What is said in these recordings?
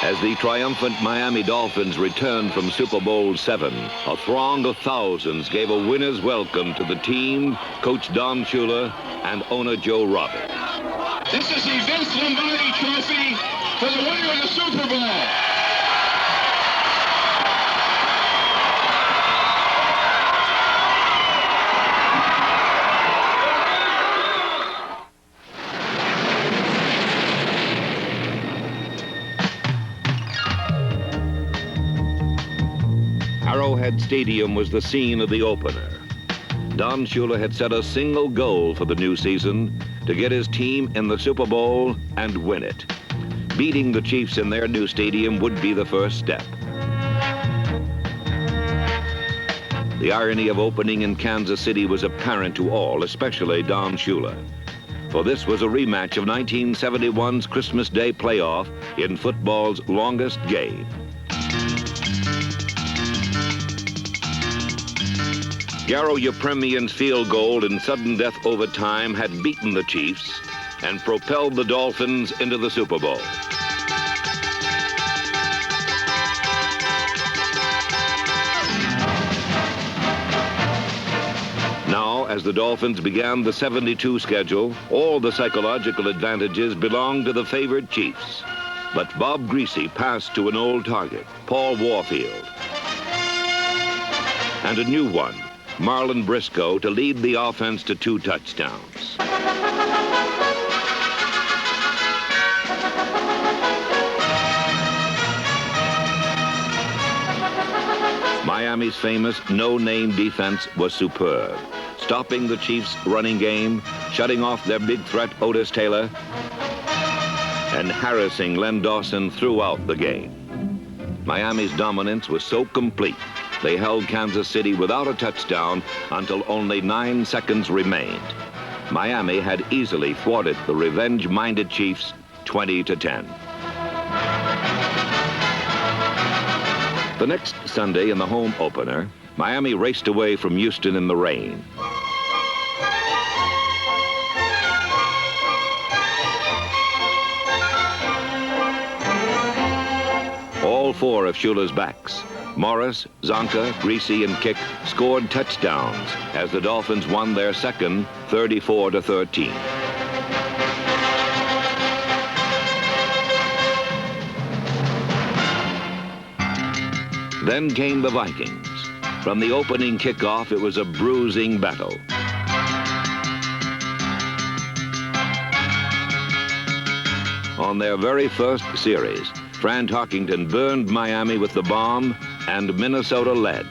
As the triumphant Miami Dolphins returned from Super Bowl VII, a throng of thousands gave a winner's welcome to the team, Coach Don Shula, and owner Joe Robbie. This is the Vince Lombardi Trophy for the winner of the Super Bowl. Arrowhead Stadium was the scene of the opener. Don Shula had set a single goal for the new season: to get his team in the Super Bowl and win it. Beating the Chiefs in their new stadium would be the first step. The irony of opening in Kansas City was apparent to all, especially Don Shula. For this was a rematch of 1971's Christmas Day playoff in football's longest game. Garo Yepremian's field goal in sudden death overtime had beaten the Chiefs and propelled the Dolphins into the Super Bowl. Now, as the Dolphins began the 72 schedule, all the psychological advantages belonged to the favored Chiefs. But Bob Greasy passed to an old target, Paul Warfield, and a new one, Marlon Briscoe, to lead the offense to 2 touchdowns. Miami's famous no-name defense was superb, stopping the Chiefs' running game, shutting off their big threat Otis Taylor, and harassing Len Dawson throughout the game. Miami's dominance was so complete, they held Kansas City without a touchdown until only 9 seconds remained. Miami had easily thwarted the revenge-minded Chiefs 20-10. The next Sunday in the home opener, Miami raced away from Houston in the rain. All 4 of Shula's backs, Morris, Zonka, Greasy, and Kick, scored touchdowns as the Dolphins won their second 34-13. Then came the Vikings. From the opening kickoff, it was a bruising battle. On their very first series, Fran Tarkington burned Miami with the bomb, and Minnesota led.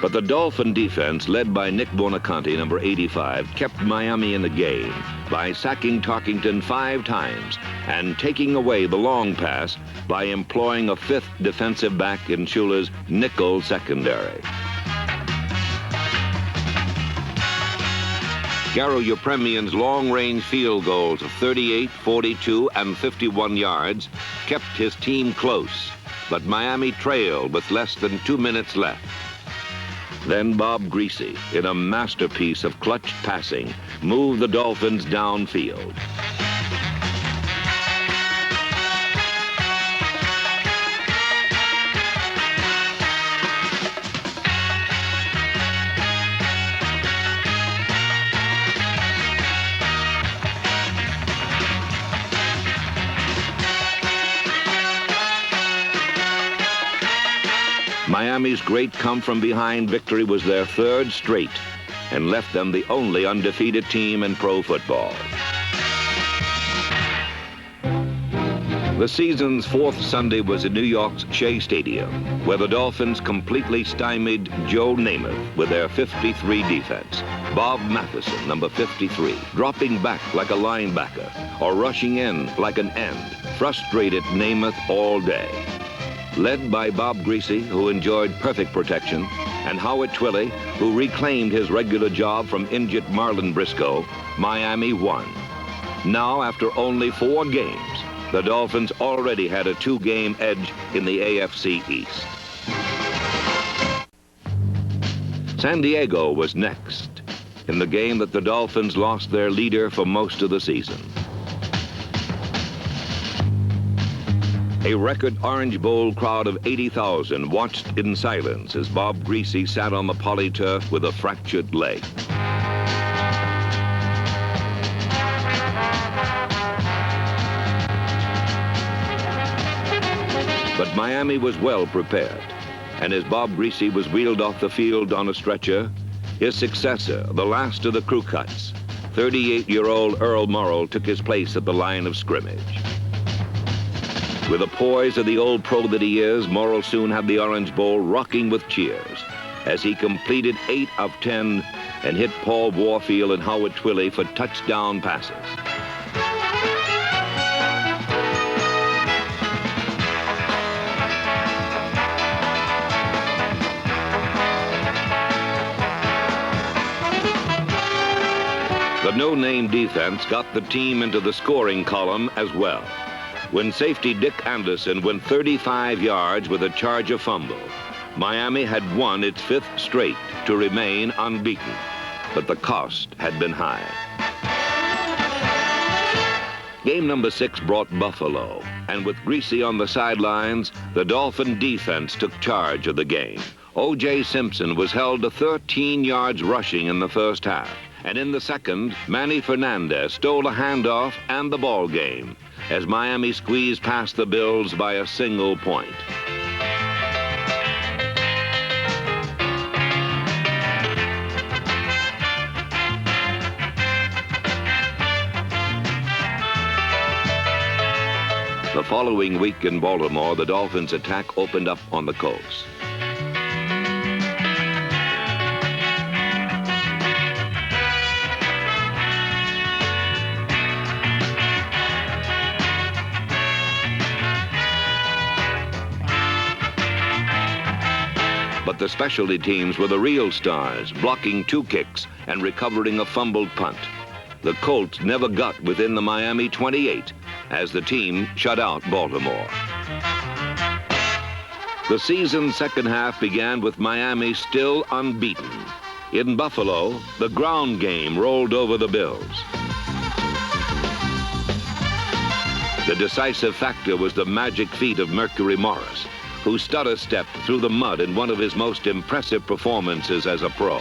But the Dolphin defense, led by Nick Bonaconte, number 85, kept Miami in the game by sacking Tarkington 5 times and taking away the long pass by employing a 5th defensive back in Shula's nickel secondary. Garo Yepremian's long-range field goals of 38, 42, and 51 yards kept his team close, but Miami trailed with less than 2 minutes left. Then Bob Greasy, in a masterpiece of clutch passing, moved the Dolphins downfield. Miami's great come-from-behind victory was their 3rd straight and left them the only undefeated team in pro football. The season's 4th Sunday was in New York's Shea Stadium, where the Dolphins completely stymied Joe Namath with their 53 defense. Bob Matheson, number 53, dropping back like a linebacker or rushing in like an end, frustrated Namath all day. Led by Bob Greasy, who enjoyed perfect protection, and Howard Twilley, who reclaimed his regular job from injured Marlon Briscoe, Miami won. Now, after only 4 games, the Dolphins already had a 2-game edge in the AFC East. San Diego was next, in the game that the Dolphins lost their leader for most of the season. A record Orange Bowl crowd of 80,000 watched in silence as Bob Griese sat on the polyturf with a fractured leg. But Miami was well prepared, and as Bob Griese was wheeled off the field on a stretcher, his successor, the last of the crew cuts, 38-year-old Earl Morrall, took his place at the line of scrimmage. With the poise of the old pro that he is, Morrall soon had the Orange Bowl rocking with cheers as he completed 8 of 10 and hit Paul Warfield and Howard Twilley for touchdown passes. The no-name defense got the team into the scoring column as well, when safety Dick Anderson went 35 yards with a Charger fumble. Miami had won its 5th straight to remain unbeaten, but the cost had been high. Game number 6 brought Buffalo, and with Griese on the sidelines, the Dolphin defense took charge of the game. O.J. Simpson was held to 13 yards rushing in the first half, and in the second, Manny Fernandez stole a handoff and the ball game as Miami squeezed past the Bills by a single point. The following week in Baltimore, the Dolphins' attack opened up on the Colts. But the specialty teams were the real stars, blocking 2 kicks and recovering a fumbled punt. The Colts never got within the Miami 28 as the team shut out Baltimore. The season's second half began with Miami still unbeaten. In Buffalo, the ground game rolled over the Bills. The decisive factor was the magic feet of Mercury Morris, who stutter-stepped through the mud in one of his most impressive performances as a pro.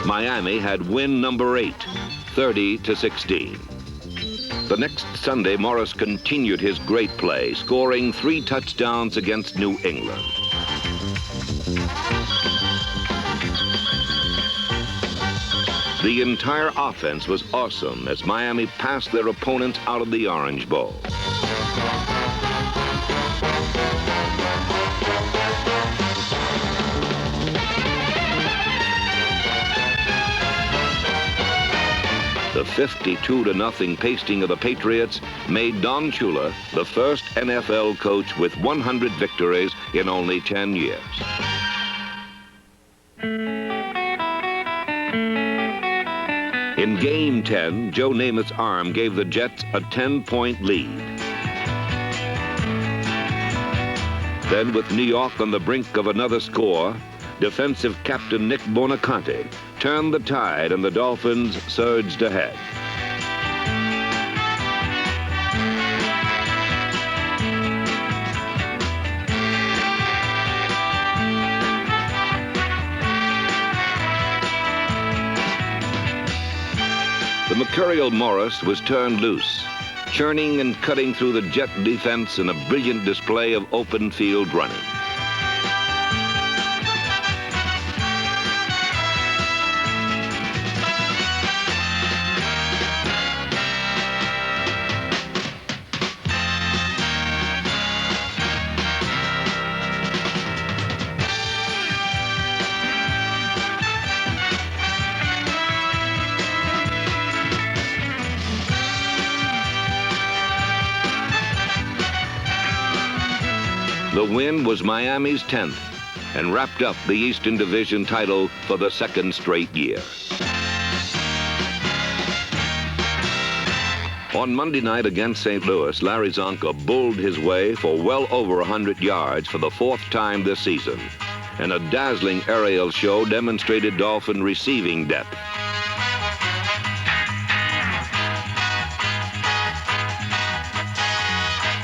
Miami had win number 8, 30-16. The next Sunday, Morris continued his great play, scoring 3 touchdowns against New England. The entire offense was awesome as Miami passed their opponents out of the Orange Bowl. The 52-0 pasting of the Patriots made Don Shula the first NFL coach with 100 victories in only 10 years. In Game 10, Joe Namath's arm gave the Jets a 10-point lead. Then, with New York on the brink of another score, defensive captain Nick Bonaconte turned the tide and the Dolphins surged ahead. The mercurial Morris was turned loose, churning and cutting through the Jet defense in a brilliant display of open field running. The win was Miami's 10th and wrapped up the Eastern Division title for the 2nd straight year. On Monday night against St. Louis, Larry Zonka bulled his way for well over 100 yards for the fourth time this season, and a dazzling aerial show demonstrated Dolphin receiving depth.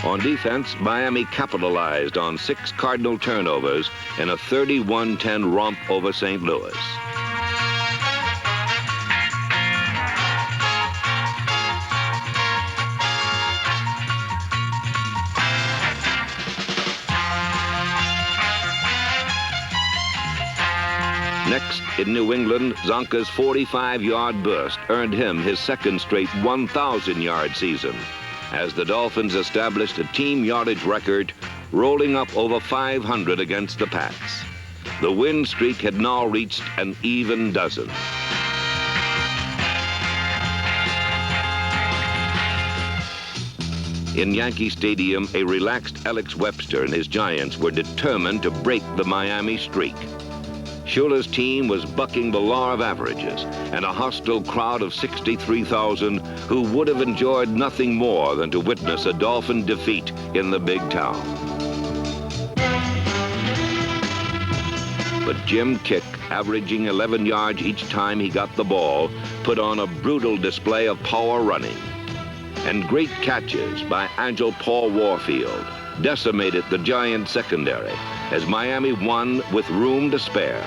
On defense, Miami capitalized on 6 Cardinal turnovers in a 31-10 romp over St. Louis. Next, in New England, Zonka's 45-yard burst earned him his second straight 1,000-yard season, as the Dolphins established a team yardage record, rolling up over 500 against the Pats. The win streak had now reached an even dozen. In Yankee Stadium, a relaxed Alex Webster and his Giants were determined to break the Miami streak. Shula's team was bucking the law of averages, and a hostile crowd of 63,000 who would have enjoyed nothing more than to witness a Dolphin defeat in the big town. But Jim Kick, averaging 11 yards each time he got the ball, put on a brutal display of power running. And great catches by agile Paul Warfield decimated the Giant secondary as Miami won with room to spare.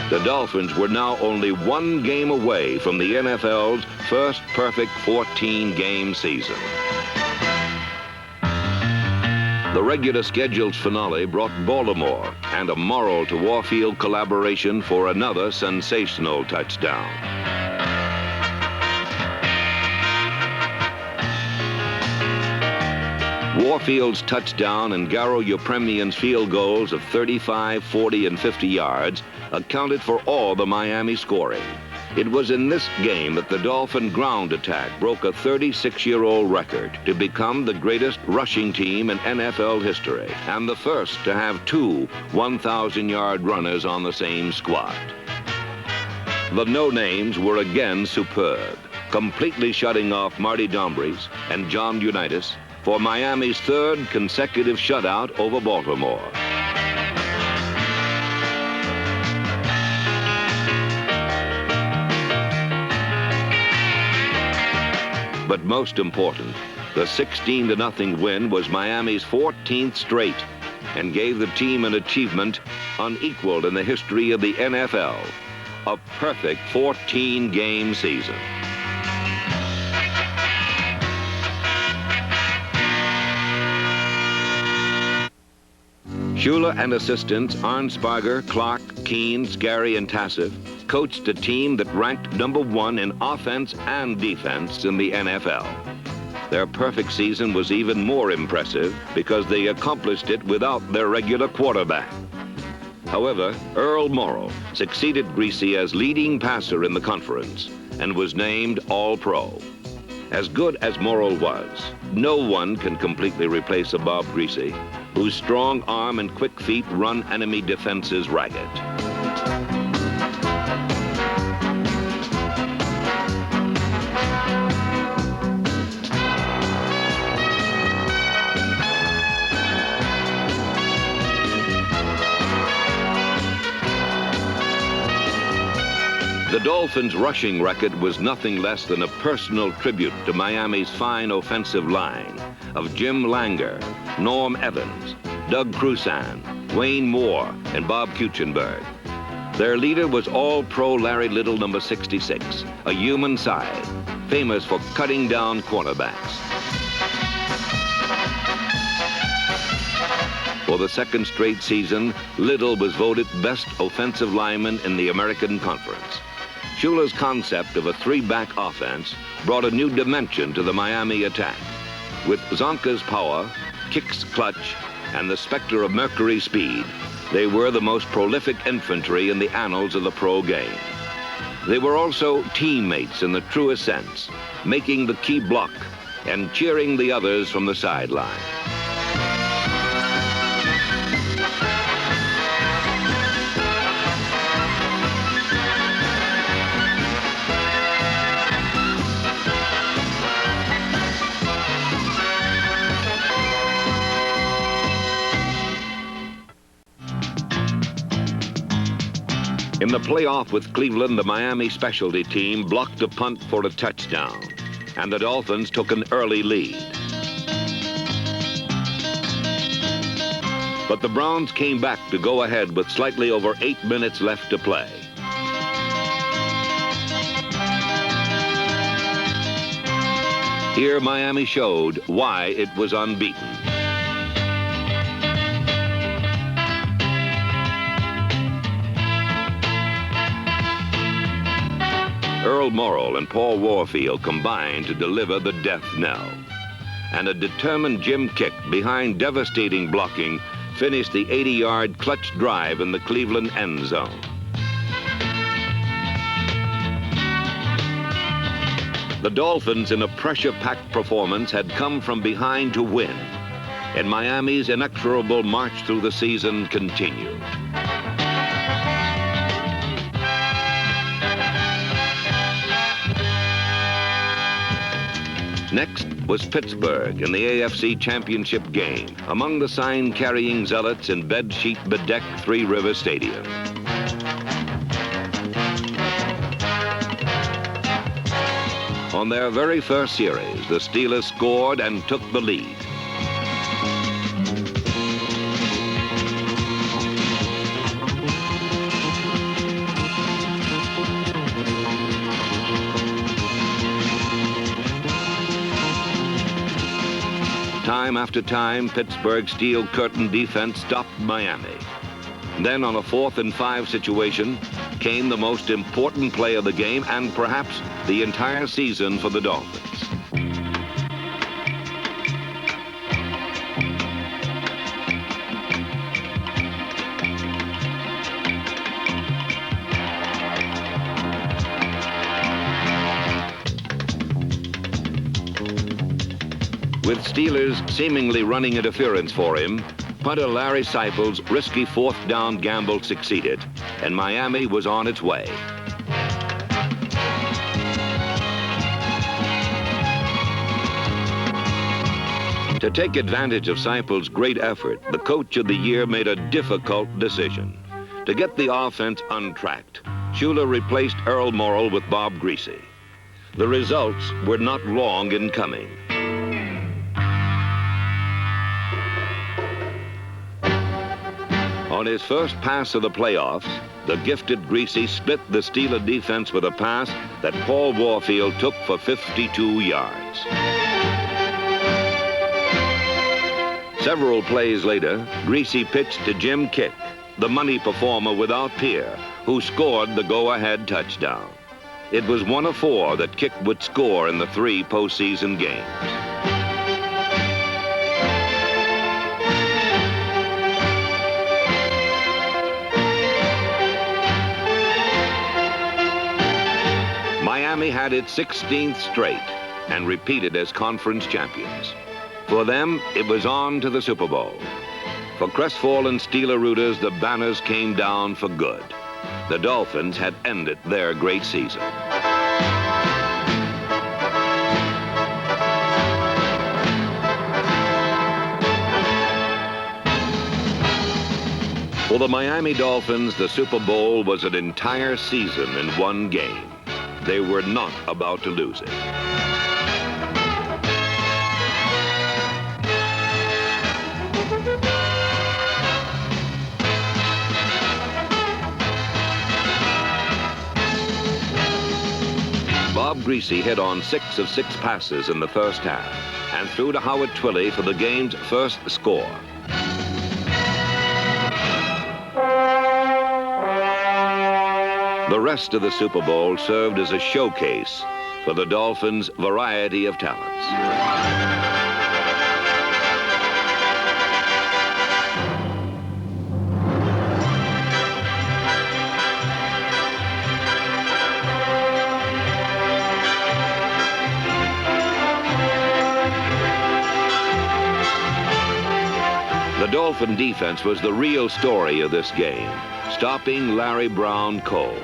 The Dolphins were now only one game away from the NFL's first perfect 14-game season. The regular schedule's finale brought Baltimore and a Morrow to Warfield collaboration for another sensational touchdown. Warfield's touchdown and Garo Yepremian's field goals of 35, 40, and 50 yards accounted for all the Miami scoring. It was in this game that the Dolphin ground attack broke a 36-year-old record to become the greatest rushing team in NFL history and the first to have 2 1,000-yard runners on the same squad. The no-names were again superb, completely shutting off Marty Dombrys and John Unitas for Miami's third consecutive shutout over Baltimore. But most important, the 16-0 win was Miami's 14th straight and gave the team an achievement unequaled in the history of the NFL, a perfect 14-game season. Shula and assistants Arnsparger, Clark, Keynes, Gary, and Tassif coached a team that ranked #1 in offense and defense in the NFL. Their perfect season was even more impressive because they accomplished it without their regular quarterback. However, Earl Morrall succeeded Greasy as leading passer in the conference and was named All-Pro. As good as Morrall was, no one can completely replace a Bob Greasy, whose strong arm and quick feet run enemy defenses ragged. The Dolphins' rushing record was nothing less than a personal tribute to Miami's fine offensive line of Jim Langer, Norm Evans, Doug Crusan, Wayne Moore, and Bob Kuechenberg. Their leader was All-Pro Larry Little, number 66, a human side, famous for cutting down cornerbacks. For the second straight season, Little was voted best offensive lineman in the American Conference. Shula's concept of a 3-back offense brought a new dimension to the Miami attack. With Zonka's power, Kick's clutch, and the specter of Mercury's speed, they were the most prolific infantry in the annals of the pro game. They were also teammates in the truest sense, making the key block and cheering the others from the sideline. In the playoff with Cleveland, the Miami specialty team blocked a punt for a touchdown, and the Dolphins took an early lead. But the Browns came back to go ahead with slightly over 8 minutes left to play. Here, Miami showed why it was unbeaten. Earl Morrall and Paul Warfield combined to deliver the death knell. And a determined Jim Kick behind devastating blocking finished the 80-yard clutch drive in the Cleveland end zone. The Dolphins, in a pressure-packed performance, had come from behind to win, and Miami's inexorable march through the season continued. Next was Pittsburgh in the AFC Championship game, among the sign-carrying zealots in bedsheet-bedecked Three River Stadium. On their very first series, the Steelers scored and took the lead. Time after time, Pittsburgh's steel curtain defense stopped Miami. Then on a 4th and 5 situation came the most important play of the game and perhaps the entire season for the Dolphins. With Steelers seemingly running interference for him, punter Larry Seipel's risky 4th down gamble succeeded, and Miami was on its way. To take advantage of Seipel's great effort, the coach of the year made a difficult decision. To get the offense untracked, Shula replaced Earl Morrall with Bob Greasy. The results were not long in coming. On his first pass of the playoffs, the gifted Greasy split the Steeler defense with a pass that Paul Warfield took for 52 yards. Several plays later, Greasy pitched to Jim Kick, the money performer without peer, who scored the go-ahead touchdown. It was 1 of 4 that Kick would score in the 3 postseason games. Miami had its 16th straight and repeated as conference champions. For them, it was on to the Super Bowl. For crestfallen Steeler rooters, the banners came down for good. The Dolphins had ended their great season. For the Miami Dolphins, the Super Bowl was an entire season in one game. They were not about to lose it. Bob Greasy hit on 6 of 6 passes in the first half and threw to Howard Twilley for the game's first score. The rest of the Super Bowl served as a showcase for the Dolphins' variety of talents. Dolphin defense was the real story of this game, stopping Larry Brown cold.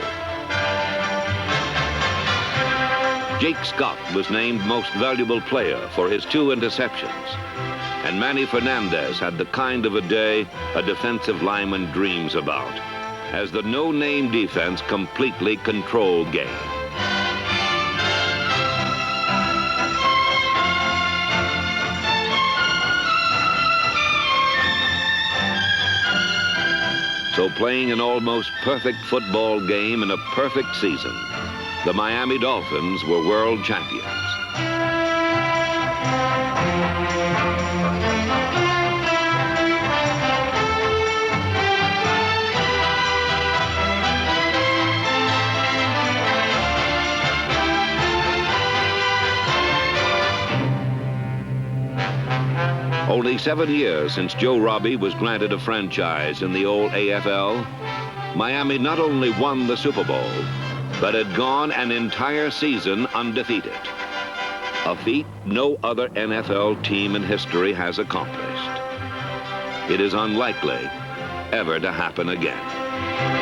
Jake Scott was named most valuable player for his 2 interceptions. And Manny Fernandez had the kind of a day a defensive lineman dreams about, as the no-name defense completely controlled game. So playing an almost perfect football game in a perfect season, the Miami Dolphins were world champions. Only 7 years since Joe Robbie was granted a franchise in the old AFL, Miami not only won the Super Bowl, but had gone an entire season undefeated. A feat no other NFL team in history has accomplished. It is unlikely ever to happen again.